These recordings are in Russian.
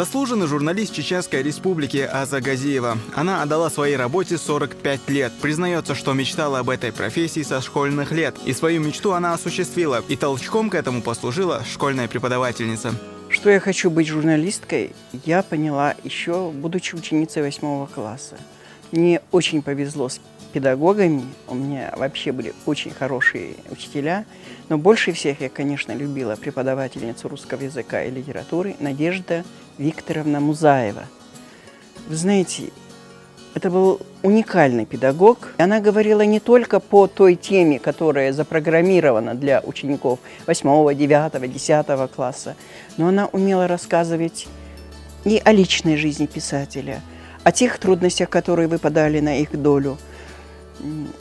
Заслуженный журналист Чеченской Республики Аза Газиева. Она отдала своей работе 45 лет. Признается, что мечтала об этой профессии со школьных лет. И свою мечту она осуществила. И толчком к этому послужила школьная преподавательница. Что я хочу быть журналисткой, я поняла еще, будучи ученицей 8 класса. Мне очень повезло с педагогами, у меня вообще были очень хорошие учителя, но больше всех я, конечно, любила преподавательницу русского языка и литературы Надежда Викторовна Музаева. Вы знаете, это был уникальный педагог. Она говорила не только по той теме, которая запрограммирована для учеников 8, 9, 10 класса, но она умела рассказывать и о личной жизни писателя, о тех трудностях, которые выпадали на их долю,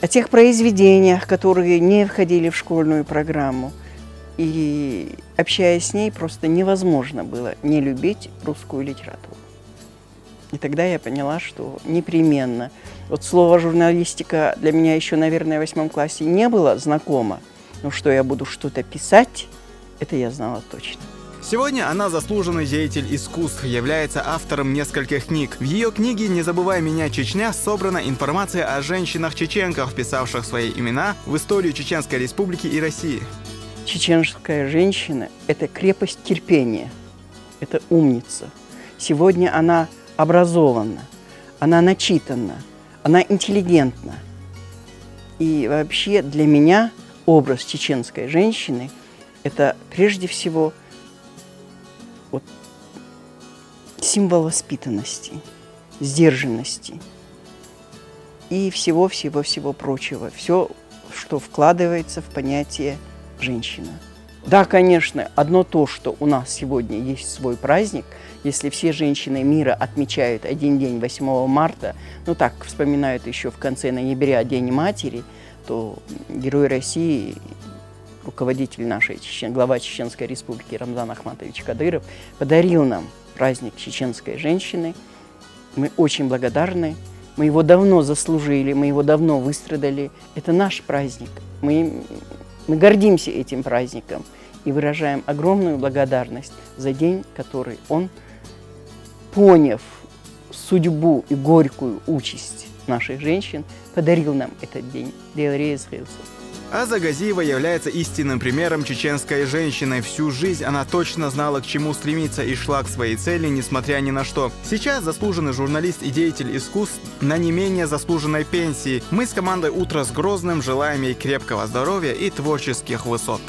о тех произведениях, которые не входили в школьную программу. И общаясь с ней, просто невозможно было не любить русскую литературу. И тогда я поняла, что непременно. Вот слово «журналистика» для меня еще, наверное, в 8 классе не было знакомо, но что я буду что-то писать, это я знала точно. Сегодня она заслуженный деятель искусств, является автором нескольких книг. В ее книге «Не забывай меня, Чечня» собрана информация о женщинах-чеченках, вписавших свои имена в историю Чеченской Республики и России. Чеченская женщина – это крепость терпения, это умница. Сегодня она образована, она начитана, она интеллигентна. И вообще для меня образ чеченской женщины – это прежде всего символ воспитанности, сдержанности и всего-всего-всего прочего. Все, что вкладывается в понятие «женщина». Да, конечно, одно то, что у нас сегодня есть свой праздник, если все женщины мира отмечают один день 8 марта, ну так, вспоминают еще в конце ноября День матери, то Герой России, руководитель нашей, глава Чеченской Республики Рамзан Ахматович Кадыров подарил нам праздник чеченской женщины. Мы очень благодарны. Мы его давно заслужили, мы его давно выстрадали. Это наш праздник. Мы гордимся этим праздником и выражаем огромную благодарность за день, который он, поняв судьбу и горькую участь наших женщин, подарил нам этот день. Аза Газиева является истинным примером чеченской женщины. Всю жизнь она точно знала, к чему стремиться, и шла к своей цели, несмотря ни на что. Сейчас заслуженный журналист и деятель искусств на не менее заслуженной пенсии. Мы с командой «Утро с Грозным» желаем ей крепкого здоровья и творческих высот.